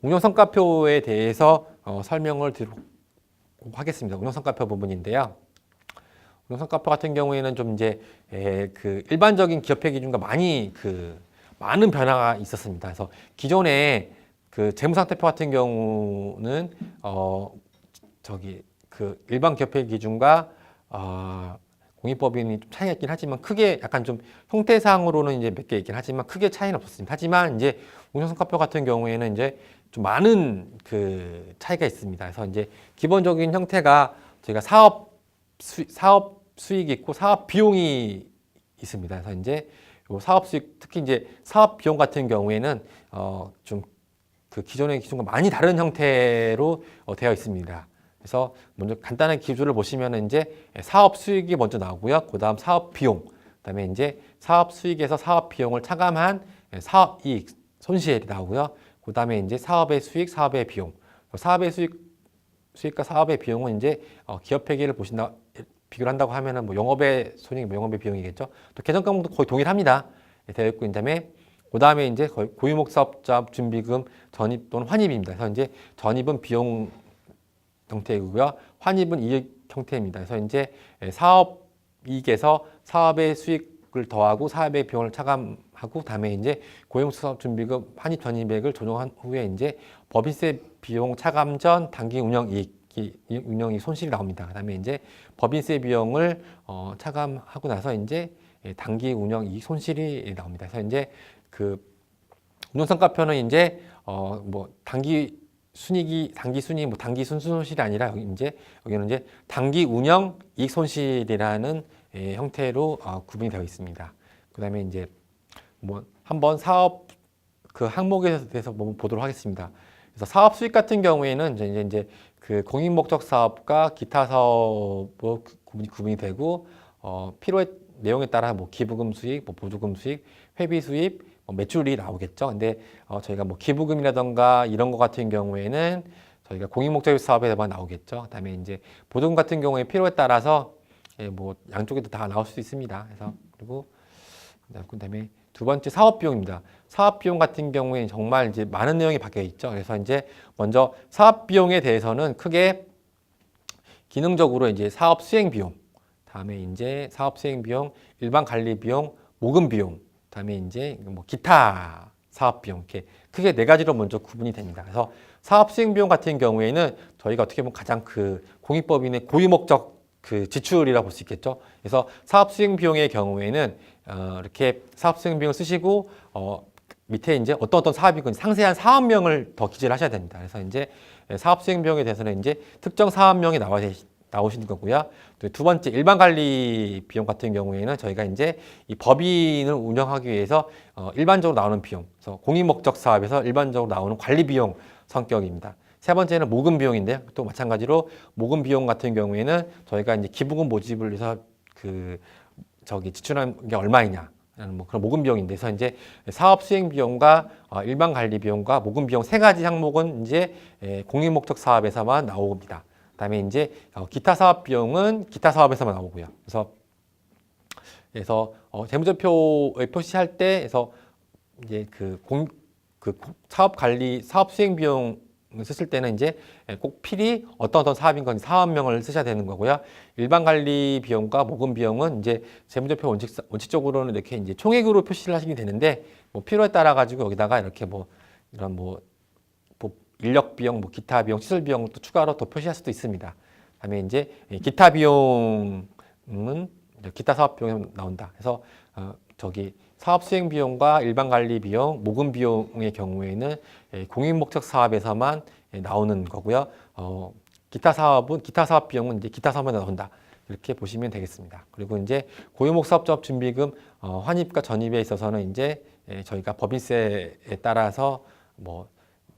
운영성과표에 대해서 설명을 드리도록 하겠습니다. 운영성과표 부분인데요. 운영성과표 같은 경우에는 좀 이제 그 일반적인 기업회 기준과 많은 변화가 있었습니다. 그래서 기존에 그 재무상태표 같은 경우는 그 일반 기업회 기준과 공인법인이 좀 차이가 있긴 하지만 크게 약간 좀 형태상으로는 이제 몇 개 있긴 하지만 크게 차이는 없었습니다. 하지만 이제 운영성과표 같은 경우에는 이제 좀 많은 그 차이가 있습니다. 그래서 이제 기본적인 형태가 저희가 사업 수익이 있고 사업 비용이 있습니다. 그래서 이제 요 사업 수익, 특히 이제 사업 비용 같은 경우에는 좀 그 기존의 기준과 많이 다른 형태로 되어 있습니다. 그래서 먼저 간단한 기준을 보시면 이제 사업 수익이 먼저 나오고요. 그다음 사업 비용, 그다음에 이제 사업 수익에서 사업 비용을 차감한 사업 이익, 손실이 나오고요. 그다음에 이제 사업의 수익, 사업의 비용. 사업의 수익과 사업의 비용은 이제 기업 회계를 비교를 한다고 하면은 뭐 영업의 손익, 영업의 비용이겠죠. 또 계정 과목도 거의 동일합니다. 되어 있고 그다음에 이제 거의 고유목 사업자 준비금, 전입 또는 환입입니다. 그래서 이제 전입은 비용 형태이고요. 환입은 이익 형태입니다. 그래서 이제 사업 이익에서 사업의 수익을 더하고 사업의 비용을 차감하고 다음에 이제 고유목 사업 준비금, 환입 전입액을 조정한 후에 이제 법인세 비용 차감 전 단기 운영 이익 손실이 나옵니다. 그다음에 이제 법인세 비용을 차감하고 나서 이제 단기 운영 이익 손실이 나옵니다. 그래서 이제 그 운용성과표는 이제 뭐 단기 순이익, 뭐 단기 순손실이 아니라 여기는 이제 단기 운영 이익 손실이라는 형태로 구분이 되어 있습니다. 그다음에 이제 뭐 한번 사업 그 항목에 대해서 보도록 하겠습니다. 그래서 사업 수익 같은 경우에는 이제 그 공익 목적 사업과 기타 사업으로 구분이 되고 필요의 내용에 따라 뭐 기부금 수익, 뭐 보조금 수익, 회비 수입, 매출이 나오겠죠. 근데 저희가 뭐 기부금이라던가 이런 거 같은 경우에는 저희가 공익목적 사업에만 나오겠죠. 그다음에 이제 보조금 같은 경우에 필요에 따라서 뭐 양쪽에도 다 나올 수 있습니다. 그래서 그리고 그다음에 두 번째 사업 비용입니다. 사업 비용 같은 경우에 정말 이제 많은 내용이 박혀 있죠. 그래서 이제 먼저 사업 비용에 대해서는 크게 기능적으로 이제 사업 수행 비용, 다음에 이제 사업 수행 비용, 일반 관리 비용, 모금 비용, 다음에 이제 뭐 기타 사업 비용 이렇게 크게 네 가지로 먼저 구분이 됩니다. 그래서 사업 수행 비용 같은 경우에는 저희가 어떻게 보면 가장 그 공익법인의 고유 목적 그 지출이라 볼 수 있겠죠. 그래서 사업 수행 비용의 경우에는 이렇게 사업 수행 비용을 쓰시고 밑에 이제 어떤 사업이건 상세한 사업명을 더 기재를 하셔야 됩니다. 그래서 이제 사업 수행 비용에 대해서는 이제 특정 사업명이 나오시는 거고요. 또 두 번째 일반 관리 비용 같은 경우에는 저희가 이제 이 법인을 운영하기 위해서 일반적으로 나오는 비용, 그래서 공익 목적 사업에서 일반적으로 나오는 관리 비용 성격입니다. 세 번째는 모금 비용인데요. 또 마찬가지로 모금 비용 같은 경우에는 저희가 이제 기부금 모집을 해서 지출한 게 얼마이냐. 뭐 그런 모금 비용인데, 그래서 이제 사업 수행 비용과 일반 관리 비용과 모금 비용 세 가지 항목은 이제 공익 목적 사업에서만 나옵니다. 그다음에 이제 기타 사업 비용은 기타 사업에서만 나오고요. 그래서 재무제표에 표시할 때에서 이제 그 사업 관리 사업 수행 비용 쓰실 때는 이제 꼭 필히 어떤 사업인 건지 사업명을 쓰셔야 되는 거고요. 일반 관리 비용과 모금 비용은 이제 재무제표 원칙적으로는 이렇게 이제 총액으로 표시를 하시게 되는데 뭐 필요에 따라 가지고 여기다가 이렇게 뭐 이런 뭐 인력 비용, 뭐 기타 비용, 시설 비용 또 추가로 더 표시할 수도 있습니다. 그다음에 이제 기타 비용은 기타 사업 비용이 나온다. 그래서 사업 수행 비용과 일반 관리 비용, 모금 비용의 경우에는 공익 목적 사업에서만 나오는 거고요. 기타 사업 비용은 이제 기타 사업에 나온다. 이렇게 보시면 되겠습니다. 그리고 이제 고유목 사업자업 준비금 환입과 전입에 있어서는 이제 저희가 법인세에 따라서 뭐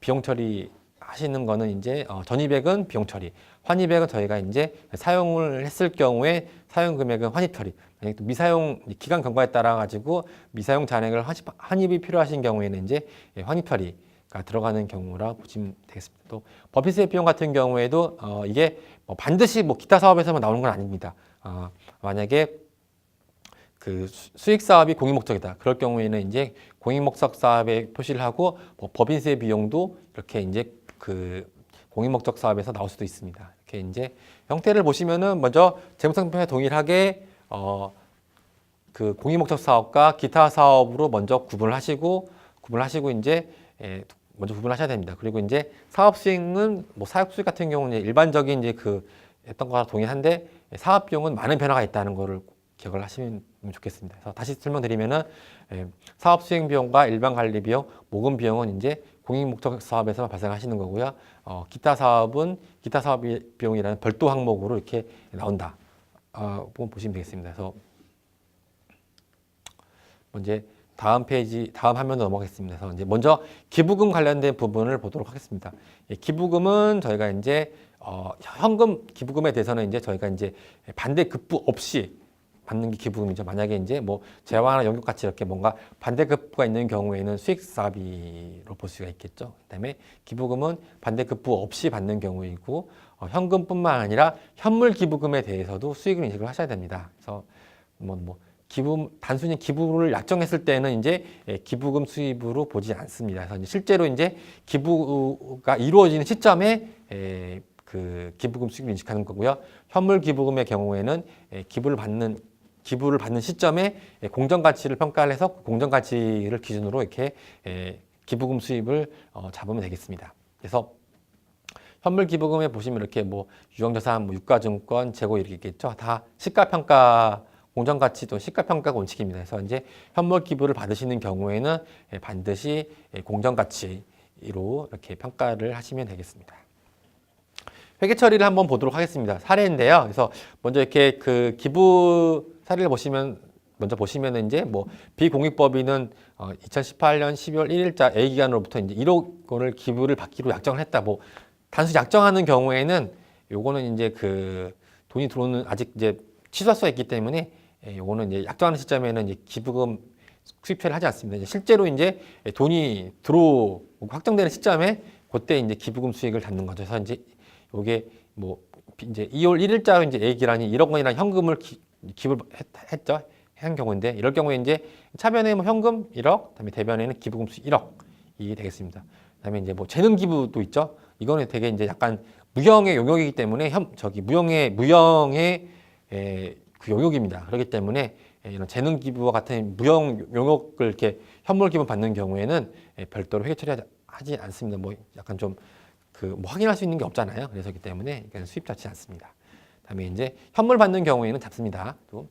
비용 처리 하시는 거는 이제 전입액은 비용 처리, 환입액은 저희가 이제 사용을 했을 경우에 사용 금액은 환입 처리. 만약에 또 미사용 기간 경과에 따라 가지고 미사용 잔액을 환입이 필요하신 경우에는 이제 환입 처리가 들어가는 경우라 보시면 되겠습니다. 또 법인세 비용 같은 경우에도 이게 반드시 뭐 기타 사업에서만 나오는 건 아닙니다. 만약에 그 수익 사업이 공익 목적이다. 그럴 경우에는 이제 공익 목적 사업에 표시를 하고 뭐 법인세 비용도 이렇게 이제 그 공익 목적 사업에서 나올 수도 있습니다. 이렇게 이제 형태를 보시면은 먼저 재무상표에 동일하게 그 공익 목적 사업과 기타 사업으로 먼저 구분을 하시고 이제 먼저 구분하셔야 됩니다. 그리고 이제 사업 수익은 뭐 사업 수익 같은 경우는 일반적인 이제 그 했던 거랑 동일한데 사업 비용은 많은 변화가 있다는 거를 기억을 하시면 좋겠습니다. 그래서 다시 설명드리면은 사업 수행 비용과 일반 관리 비용, 모금 비용은 이제 공익 목적 사업에서 발생하시는 거고요. 기타 사업은 기타 사업 비용이라는 별도 항목으로 이렇게 나온다. 보시면 되겠습니다. 그래서 이제 다음 페이지, 다음 화면으로 넘어가겠습니다. 그래서 이제 먼저 기부금 관련된 부분을 보도록 하겠습니다. 기부금은 저희가 이제 현금 기부금에 대해서는 이제 저희가 이제 반대 급부 없이 받는 게 기부금이죠. 만약에 이제 뭐 재화나 연금 같이 이렇게 뭔가 반대 급부가 있는 경우에는 수익 사업으로 볼 수가 있겠죠. 그다음에 기부금은 반대 급부 없이 받는 경우이고 현금뿐만 아니라 현물 기부금에 대해서도 수익을 인식을 하셔야 됩니다. 그래서 단순히 기부를 약정했을 때는 이제 기부금 수입으로 보지 않습니다. 그래서 이제 실제로 이제 기부가 이루어지는 시점에 그 기부금 수익을 인식하는 거고요. 현물 기부금의 경우에는 기부를 받는 시점에 공정가치를 평가를 해서 공정가치를 기준으로 이렇게 기부금 수입을 잡으면 되겠습니다. 그래서 현물 기부금에 보시면 이렇게 뭐 유형자산, 뭐 유가증권, 재고 이렇게 있겠죠. 다 시가평가 공정가치 또 시가평가가 원칙입니다. 그래서 이제 현물 기부를 받으시는 경우에는 반드시 공정가치로 이렇게 평가를 하시면 되겠습니다. 회계 처리를 한번 보도록 하겠습니다. 사례인데요. 그래서 먼저 이렇게 그 기부 사례를 먼저 보시면은 이제 뭐 비공익법인은 2018년 12월 1일자 A 기간으로부터 이제 1억 원을 기부를 받기로 약정을 했다. 뭐 단순히 약정하는 경우에는 요거는 이제 그 돈이 들어오는 아직 이제 취소할 수가 있기 때문에 요거는 이제 약정하는 시점에는 이제 기부금 수입처리를 하지 않습니다. 이제 실제로 이제 돈이 들어오고 확정되는 시점에 그때 이제 기부금 수익을 잡는 거죠. 그래서 이제 요게 뭐 이제 2월 1일자 이제 A 기간이 1억 원이라는 현금을 기부를 했죠. 한 경우인데 이럴 경우에 이제 차변에 뭐 현금 1억, 그다음에 대변에는 기부금 수익 1억이 되겠습니다. 그다음에 이제 뭐 재능 기부도 있죠. 이거는 되게 이제 약간 무형의 용역이기 때문에 무형의 그 용역입니다. 그렇기 때문에 이런 재능 기부와 같은 무형 용역을 이렇게 현물 기부 받는 경우에는 별도로 회계 처리하지 않습니다. 뭐 약간 좀 뭐 확인할 수 있는 게 없잖아요. 그래서기 때문에 수입 잡지 않습니다. 다음에 이제 현물 받는 경우에는 잡습니다. 또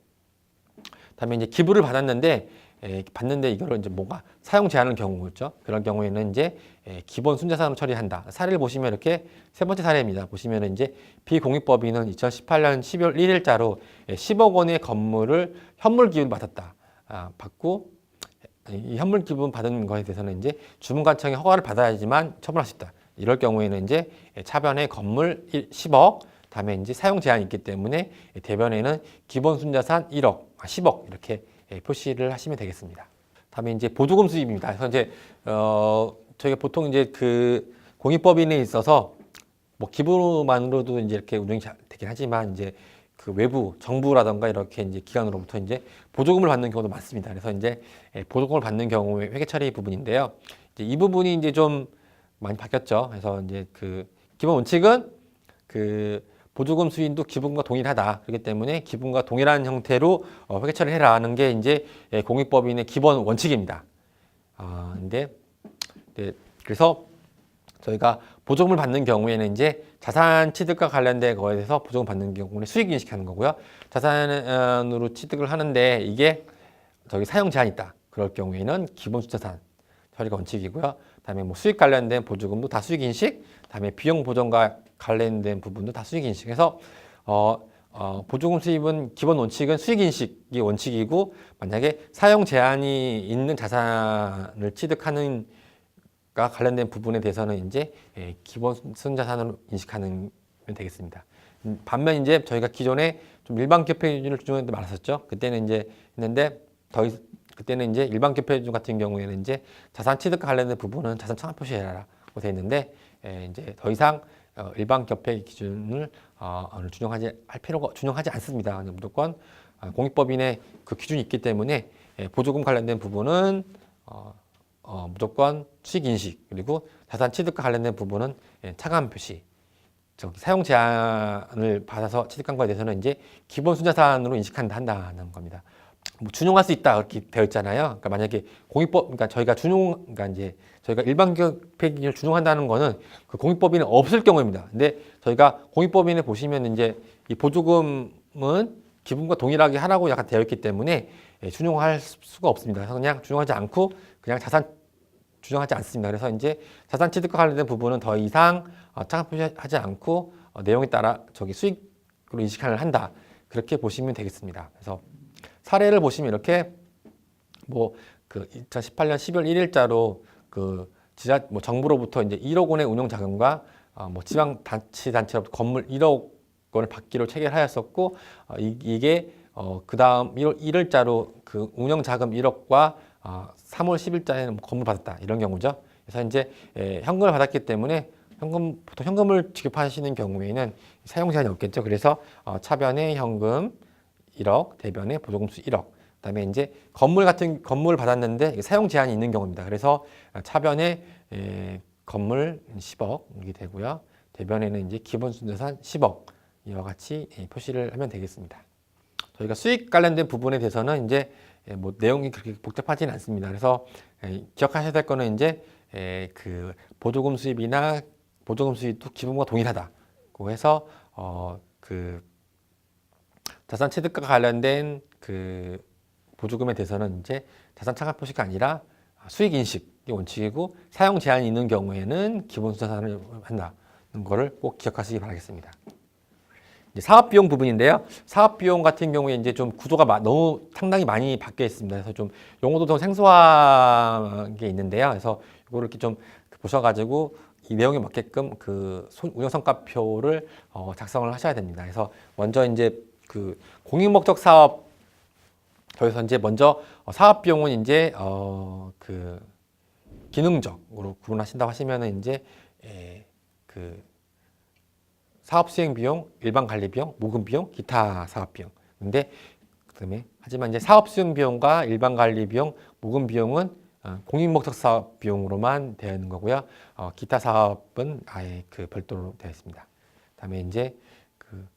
다음에 이제 기부를 받았는데 이거를 이제 뭔가 사용 제한의 경우였죠. 그런 경우에는 이제 기본 순자산으로 처리한다. 사례를 보시면 이렇게 세 번째 사례입니다. 보시면 이제 비공익법인은 2018년 12월 1일자로 10억 원의 건물을 현물 기부를 받았다. 받고 이 현물 기부 받은 것에 대해서는 이제 주문관청의 허가를 받아야지만 처분할 수 있다. 이럴 경우에는 이제 차변에 건물 10억, 다음에 이제 사용 제한이 있기 때문에 대변에는 기본 순자산 10억 이렇게 표시를 하시면 되겠습니다. 다음에 이제 보조금 수입입니다. 그래서 이제 저희가 보통 이제 그 공익법인에 있어서 뭐 기부만으로도 이제 이렇게 운영이 잘 되긴 하지만 이제 그 외부 정부라던가 이렇게 이제 기관으로부터 이제 보조금을 받는 경우도 많습니다. 그래서 이제 보조금을 받는 경우에 회계 처리 부분인데요. 이제 이 부분이 이제 좀 많이 바뀌었죠. 그래서 이제 그 기본 원칙은 그 보조금 수익도 기부금과 동일하다. 그렇기 때문에 기부금과 동일한 형태로 회계 처리를 해라는 게 이제 공익법인의 기본 원칙입니다. 그래서 저희가 보조금을 받는 경우에는 이제 자산 취득과 관련된 거에 대해서 보조금 받는 경우는 수익 인식하는 거고요. 자산으로 취득을 하는데 이게 저기 사용 제한이 있다. 그럴 경우에는 기본 순자산 처리가 원칙이고요. 다음에 뭐 수익 관련된 보조금도 다 수익 인식, 다음에 비용 보전과 관련된 부분도 다 수익 인식해서 보조금 수입은 기본 원칙은 수익 인식이 원칙이고 만약에 사용 제한이 있는 자산을 취득하는 가 관련된 부분에 대해서는 이제 기본 순자산으로 인식하면 되겠습니다. 반면 이제 저희가 기존에 좀 일반 기업회 기준을 준용했던 게 많았었죠. 그때는 이제 했는데 그때는 이제 일반 기업회 기준 같은 경우에는 이제 자산 취득과 관련된 부분은 자산 청약 표시해라라고 되어 있는데 이제 더 이상 일반 기업회 기준을 준용하지 않습니다. 무조건 공익법인의 그 기준이 있기 때문에 보조금 관련된 부분은 무조건 수익 인식, 그리고 자산 취득과 관련된 부분은 차감 표시, 사용 제한을 받아서 취득한 거에 대해서는 이제 기본 순자산으로 한다는 겁니다. 뭐 준용할 수 있다 이렇게 되어 있잖아요. 그러니까 만약에 그러니까 그러니까 이제 저희가 일반 기업회계를 준용한다는 거는 그 공익법인이 없을 경우입니다. 근데 저희가 공익법인에 보시면 이제 이 보조금은 기분과 동일하게 하라고 약간 되어 있기 때문에 준용할 수가 없습니다. 그래서 그냥 준용하지 않고 그냥 자산 준용하지 않습니다. 그래서 이제 자산 취득과 관련된 부분은 더 이상 차감 표시하지 않고 내용에 따라 수익으로 인식을 한다. 그렇게 보시면 되겠습니다. 그래서 사례를 보시면 이렇게 뭐 그 2018년 12월 1일자로 그 정부로부터 이제 1억 원의 운영 자금과 뭐 지방 자치단체로부터 건물 1억 원을 받기로 체결하였었고 이게 그 다음 1월 1일자로 그 운영 자금 1억과 3월 10일자에는 건물 받았다 이런 경우죠. 그래서 이제 현금을 받았기 때문에 보통 현금을 지급하시는 경우에는 사용 제한이 없겠죠. 그래서 차변에 현금 1억, 대변에 보조금수 1억. 그다음에 이제 건물 받았는데 사용 제한이 있는 경우입니다. 그래서 차변에 건물 10억이 되고요. 대변에는 이제 기본 순자산 10억 이와 같이 표시를 하면 되겠습니다. 저희가 수익 관련된 부분에 대해서는 이제 뭐 내용이 그렇게 복잡하지는 않습니다. 그래서 기억하셔야 될 거는 이제 그 보조금 수입이나 보조금 수입도 기본과 동일하다고 해서 그 자산 취득과 관련된 그 보조금에 대해서는 이제 자산 차감 표시가 아니라 수익 인식이 원칙이고 사용 제한이 있는 경우에는 기본 순자산을 한다는 거를 꼭 기억하시기 바라겠습니다. 이제 사업 비용 부분인데요. 사업 비용 같은 경우에 이제 좀 구조가 너무 상당히 많이 바뀌어 있습니다. 그래서 좀 용어도 좀 생소한 게 있는데요. 그래서 이거를 이렇게 좀 보셔가지고 이 내용에 맞게끔 그 운영성과표를 작성을 하셔야 됩니다. 그래서 먼저 이제 그 공익목적 사업 저희서 이제 먼저 사업 비용은 이제 그 기능적으로 구분하신다고 하시면은 이제 그 사업 수행 비용, 일반 관리 비용, 모금 비용, 기타 사업 비용. 근데 그다음에 하지만 이제 사업 수행 비용과 일반 관리 비용, 모금 비용은 공익목적 사업 비용으로만 되어 있는 거고요. 기타 사업은 아예 그 별도로 되어 있습니다. 그다음에 이제 그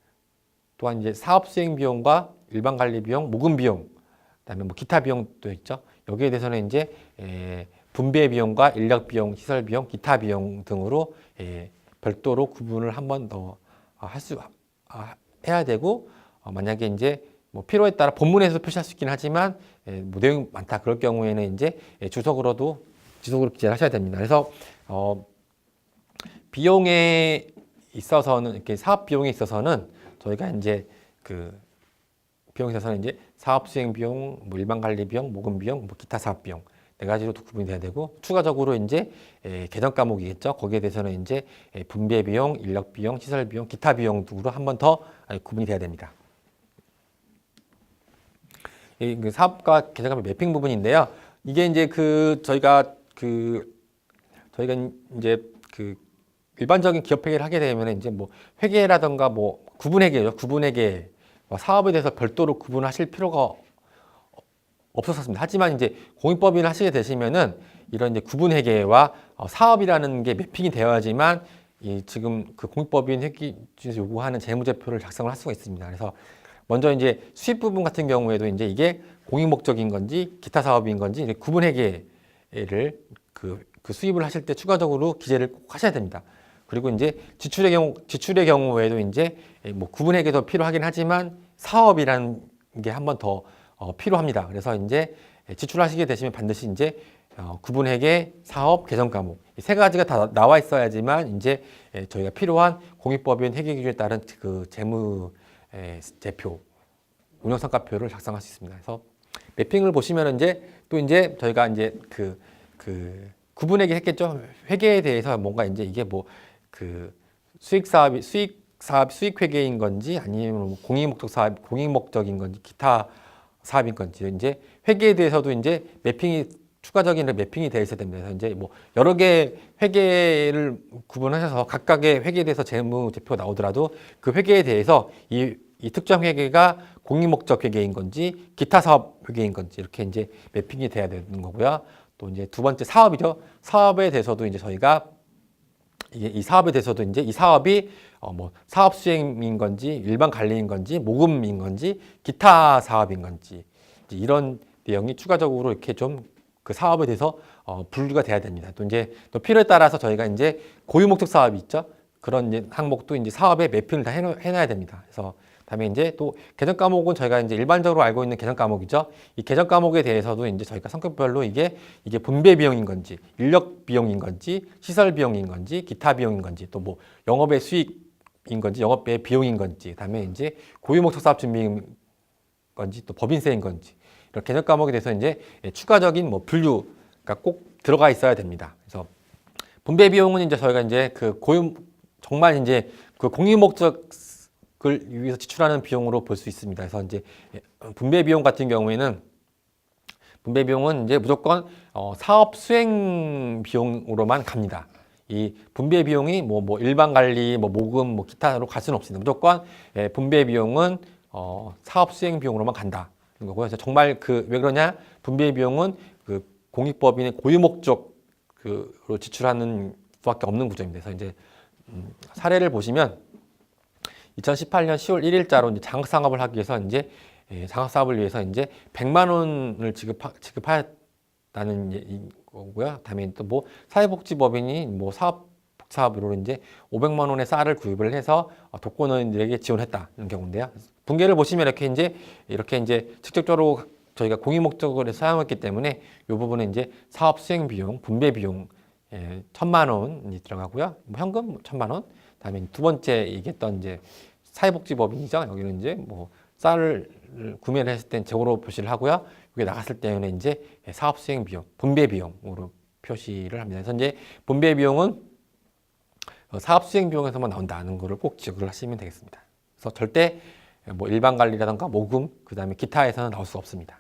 또한 이제 사업 수행 비용과 일반 관리 비용, 모금 비용, 그다음에 뭐 기타 비용도 있죠. 여기에 대해서는 이제 분배 비용과 인력 비용, 시설 비용, 기타 비용 등으로 별도로 구분을 한 번 더 해야 되고 만약에 이제 뭐 필요에 따라 본문에서 표시할 수 있긴 하지만 뭐 내용이 많다 그럴 경우에는 이제 지속으로 기재를 하셔야 됩니다. 그래서 비용에 있어서는 이렇게 사업 비용에 있어서는 저희가 이제 그 비용에 있어서는 이제 사업 수행 비용, 뭐 일반 관리 비용, 모금 비용, 뭐 기타 사업 비용 네 가지로 구분이 돼야 되고 추가적으로 이제 개정 과목이겠죠. 거기에 대해서는 이제 분배 비용, 인력 비용, 시설 비용, 기타 비용 등으로 한 번 더 구분이 돼야 됩니다. 이 사업과 개정 과목 매핑 부분인데요. 이게 이제 저희가 이제 그 일반적인 기업 회계를 하게 되면 이제 뭐 회계라든가 뭐 구분회계죠. 구분회계 사업에 대해서 별도로 구분하실 필요가 없었습니다. 하지만 이제 공익법인을 하시게 되시면은 이런 이제 구분회계와 사업이라는 게 매핑이 되어야지만 지금 그 공익법인 회계에서 요구하는 재무제표를 작성을 할 수가 있습니다. 그래서 먼저 이제 수입 부분 같은 경우에도 이제 이게 공익 목적인 건지 기타 사업인 건지 구분회계를 그 수입을 하실 때 추가적으로 기재를 꼭 하셔야 됩니다. 그리고 이제 지출의 경우에도 이제 뭐 구분회계도 필요하긴 하지만 사업이라는 게 한 번 더 필요합니다. 그래서 이제 지출하시게 되시면 반드시 이제 구분회계, 사업, 개정 과목 이 세 가지가 다 나와 있어야지만 이제 저희가 필요한 공익법인 회계 기준에 따른 그 재무 제표, 운영성과표를 작성할 수 있습니다. 그래서 매핑을 보시면 이제 또 이제 저희가 이제 그 구분회계 했겠죠. 회계에 대해서 뭔가 이제 이게 뭐 그 수익 회계인 건지 아니면 뭐 공익목적 사업, 공익목적인 건지 기타 사업인 건지 이제 회계에 대해서도 이제 추가적인 매핑이 되어 있어야 됩니다. 그래서 이제 뭐 여러 개 회계를 구분하셔서 각각의 회계에 대해서 재무제표가 나오더라도 그 회계에 대해서 이 이 특정 회계가 공익목적 회계인 건지 기타 사업 회계인 건지 이렇게 이제 매핑이 돼야 되는 거고요. 또 이제 두 번째 사업이죠. 사업에 대해서도 이제 저희가 이 사업에 대해서도 이제 이 사업이 뭐 사업 수행인 건지 일반 관리인 건지 모금인 건지 기타 사업인 건지 이제 이런 내용이 추가적으로 이렇게 좀 그 사업에 대해서 분류가 돼야 됩니다. 또 이제 또 필요에 따라서 저희가 이제 고유 목적 사업이 있죠. 그런 이제 항목도 이제 사업에 매핑을 다 해놔야 됩니다. 그래서 다음에 이제 또 개정 과목은 저희가 이제 일반적으로 알고 있는 개정 과목이죠. 이 개정 과목에 대해서도 이제 저희가 성격별로 이게 분배 비용인 건지, 인력 비용인 건지, 시설 비용인 건지, 기타 비용인 건지, 또 뭐 영업의 수익인 건지, 영업의 비용인 건지, 그다음에 이제 고유 목적 사업 준비인 건지, 또 법인세인 건지 이런 개정 과목에 대해서 이제 추가적인 뭐 분류가 꼭 들어가 있어야 됩니다. 그래서 분배 비용은 이제 저희가 이제 그 고유 정말 이제 그 공익 목적을 위해서 지출하는 비용으로 볼 수 있습니다. 그래서 이제 분배 비용 같은 경우에는 분배 비용은 이제 무조건 사업 수행 비용으로만 갑니다. 이 분배 비용이 뭐 일반 관리, 뭐 모금, 뭐 기타로 갈 수는 없습니다. 무조건 분배 비용은 사업 수행 비용으로만 간다. 거고요. 그래서 정말 왜 그러냐? 분배 비용은 그 공익법인의 고유 목적으로 지출하는 수밖에 없는 구조입니다. 그래서 이제 사례를 보시면 2018년 10월 1일자로 이제 장학사업을 하기 위해서 이제 장학사업을 위해서 이제 100만 원을 지급하였다는 거고요. 다음에 또 뭐 사회복지법인이 뭐 사업으로 이제 500만 원의 쌀을 구입을 해서 독거노인들에게 지원했다는 경우인데요. 분계를 보시면 이렇게 이제 직접적으로 저희가 공익 목적으로 사용했기 때문에 이 부분은 이제 사업 수행 비용, 분배 비용 1,000만 원이 들어가고요. 뭐 현금 1,000만 원. 다음에 두 번째 얘기했던 이제 사회복지법인이죠. 여기는 이제 뭐 쌀을 구매를 했을 땐 재고로 표시를 하고요. 여기 나갔을 때는 이제 사업 수행 비용, 분배 비용으로 표시를 합니다. 그래서 이제 분배 비용은 사업 수행 비용에서만 나온다는 거를 꼭 기억을 하시면 되겠습니다. 그래서 절대 뭐 일반 관리라든가 모금, 그다음에 기타에서는 나올 수 없습니다.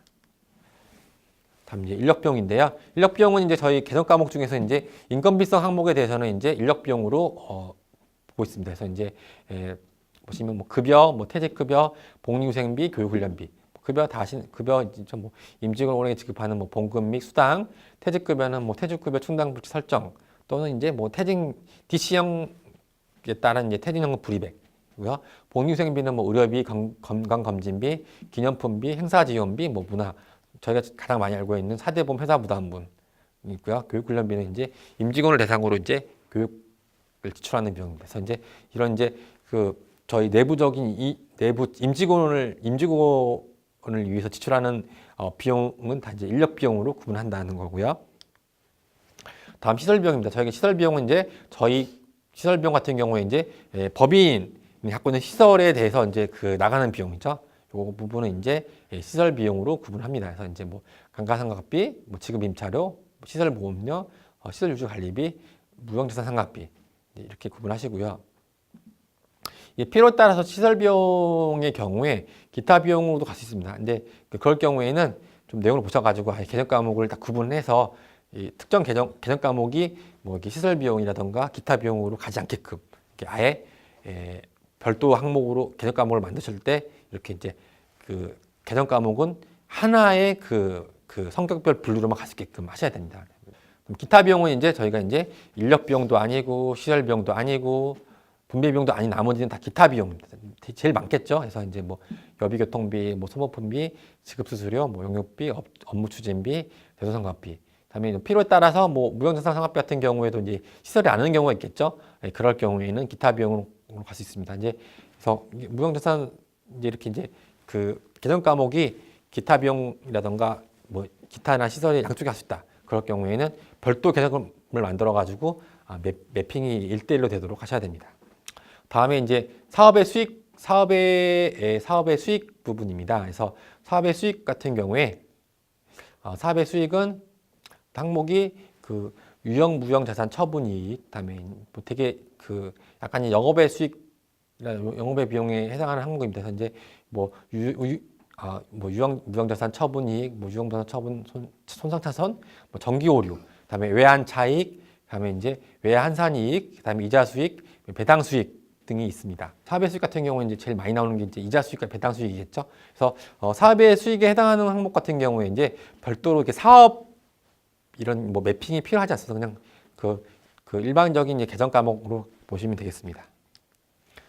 다음 이제 인력 비용인데요. 인력 비용은 이제 저희 개정 과목 중에서 이제 인건비성 항목에 대해서는 이제 인력 비용으로 보고 있습니다. 그래서 이제 보시면 뭐 급여, 뭐 퇴직급여, 복리후생비, 교육훈련비, 급여 뭐 임직원에게 지급하는 뭐 봉급 및 수당, 퇴직급여는 뭐 퇴직급여 충당부치 설정 또는 이제 뭐 DC형에 따른 이제 퇴직연금 불이백이고요. 복리후생비는 뭐 의료비, 건강검진비, 기념품비, 행사지원비, 뭐 문화 저희가 가장 많이 알고 있는 사대보험 회사 부담분 있고요. 교육훈련비는 이제 임직원을 대상으로 이제 교육을 지출하는 비용입니다. 그래서 이제 이런 이제 저희 내부적인 내부 임직원을 위해서 지출하는 비용은 다 이제 인력 비용으로 구분한다는 거고요. 다음 시설 비용입니다. 저희가 시설 비용은 이제 저희 시설 비용 같은 경우에 이제 법인이 갖고 있는 시설에 대해서 이제 나가는 비용이죠. 이 부분은 이제 시설 비용으로 구분합니다. 그래서 이제 뭐 감가상각비, 뭐 지급 임차료, 시설 보험료, 시설 유지 관리비, 무형자산 상각비 이렇게 구분하시고요. 필요에 따라서 시설 비용의 경우에 기타 비용으로도 갈 수 있습니다. 근데 그럴 경우에는 좀 내용을 보셔가지고 개정 과목을 다 구분해서 이 특정 개정 과목이 뭐 이렇게 시설 비용이라던가 기타 비용으로 가지 않게끔 이렇게 아예 별도 항목으로 개정 과목을 만드실 때 이렇게 이제 개정 과목은 하나의 성격별 분류로만 갈 수 있게끔 하셔야 됩니다. 기타 비용은 이제 저희가 이제 인력 비용도 아니고 시설 비용도 아니고 분배 비용도 아닌 나머지는 다 기타 비용입니다. 제일 많겠죠. 그래서 이제 뭐 여비교통비, 뭐 소모품비, 지급수수료, 뭐 용역비, 업무 추진비, 대소상각비. 그다음에 필요에 따라서 뭐 무형자산 상각비 같은 경우에도 이제 시설이 안 하는 경우가 있겠죠. 그럴 경우에는 기타 비용으로 갈 수 있습니다. 이제 그래서 무형자산 이제 이렇게 이제 개정 과목이 기타 비용이라던가 뭐 기타나 시설이 양쪽에 할 수 있다. 그럴 경우에는 별도 개정을 만들어 가지고 매핑이 1대1로 되도록 하셔야 됩니다. 다음에 이제 사업의 수익 부분입니다. 그래서 사업의 수익 같은 경우에 사업의 수익은 항목이 유형 무형 자산 처분이익, 그다음에 뭐 되게 약간 영업의 수익, 영업의 비용에 해당하는 항목입니다. 그래서 이제 뭐 유형 무형 자산 처분이익, 뭐 유형 자산 처분 손상차손, 뭐 정기 오류, 그다음에 외환 차익, 그다음에 이제 외환 환산이익, 그다음에 이자 수익, 배당 수익 등이 있습니다. 사업의 수익 같은 경우는 이제 제일 많이 나오는 게 이제 이자 수익과 배당 수익이겠죠. 그래서 사업의 수익에 해당하는 항목 같은 경우에 이제 별도로 이렇게 사업 이런 뭐 매핑이 필요하지 않습니다. 그냥 그 일반적인 이제 계정 과목으로 보시면 되겠습니다.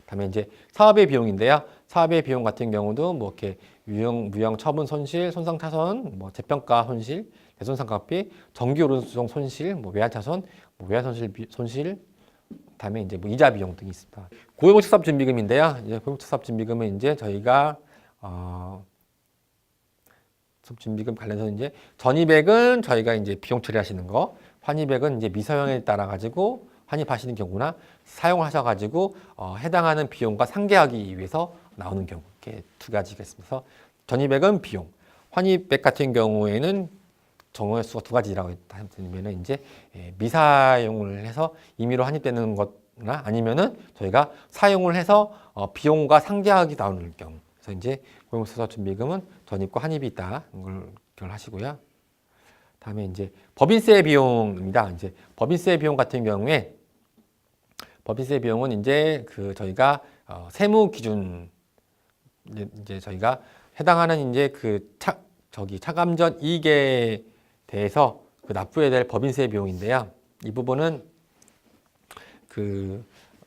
다음에 이제 사업의 비용인데요. 사업의 비용 같은 경우도 뭐 이렇게 무형 처분 손실, 손상 차손, 뭐 재평가 손실, 대손상가비, 정기 오른손 손실, 뭐 외환 차손, 뭐 외환 손실, 다음에 이제 뭐 이자 비용 등이 있습니다. 고용노동 사업 준비금인데요. 이제 고용노동 사업 준비금은 이제 저희가 사업 준비금 관련해서 이제 전입액은 저희가 이제 비용 처리하시는 거, 환입액은 이제 미사용에 따라 가지고 환입하시는 경우나 사용하셔가지고 해당하는 비용과 상계하기 위해서 나오는 경우, 이렇게 두 가지가 있습니다. 그래서 전입액은 비용, 환입액 같은 경우에는 정의 수가 두 가지라고 하면 이제 미사용을 해서 임의로 환입되는 것이나 아니면은 저희가 사용을 해서 비용과 상계하기 나오는 경우. 그래서 이제 고용노동 준비금은 전입과 환입이 있다. 걸 기억하시고요. 다음에 이제 법인세 비용입니다. 이제 법인세 비용 같은 경우에 법인세 비용은 이제 저희가 세무 기준 이제 저희가 해당하는 이제 차감전 이익에 대해서 납부해야 될 법인세 비용인데요. 이 부분은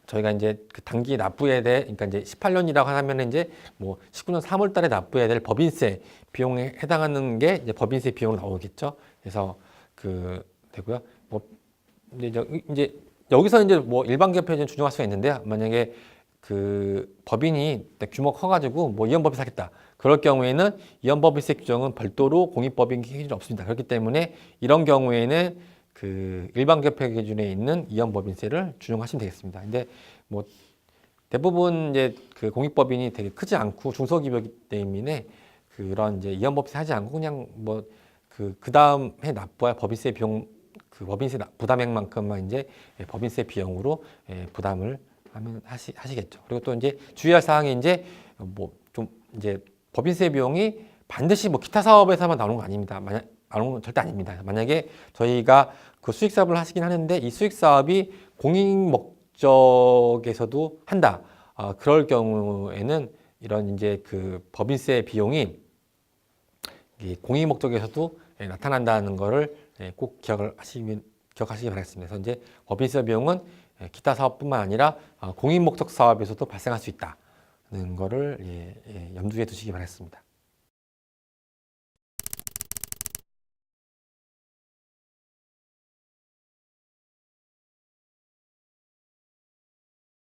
저희가 이제 단기 납부해야 될, 그러니까 이제 18년이라고 하면 이제 뭐 19년 3월 달에 납부해야 될 법인세 비용에 해당하는 게 이제 법인세 비용으로 나오겠죠. 그래서 되고요. 뭐 이제 여기서 이제 뭐 일반 기업에 준용할 수가 있는데요. 만약에 법인이 규모가 커가지고 뭐 이연법인 사겠다. 그럴 경우에는 이연법인세 규정은 별도로 공익법인 기준이 없습니다. 그렇기 때문에 이런 경우에는 일반 기업회 기준에 있는 이연법인세를 준용하시면 되겠습니다. 근데 뭐 대부분 이제 공익법인이 되게 크지 않고 중소기업이기 때문에 그런 이제 이연법인세 하지 않고 그냥 뭐 그 다음 해 납부할 법인세 비용 법인세 부담액만큼만 이제 법인세 비용으로 부담을 하면 하시겠죠. 그리고 또 이제 주의할 사항이 이제 뭐 좀 이제 법인세 비용이 반드시 뭐 기타 사업에서만 나오는 거 아닙니다. 나오는 건 절대 아닙니다. 만약에 저희가 수익 사업을 하시긴 하는데 이 수익 사업이 공익 목적에서도 한다. 그럴 경우에는 이런 이제 법인세 비용이 공익 목적에서도 나타난다는 것을 꼭 기억하시기 바라겠습니다. 그래서 이제 법인세 비용은 기타 사업뿐만 아니라 공익 목적 사업에서도 발생할 수 있다는 것을 염두에 두시기 바라겠습니다.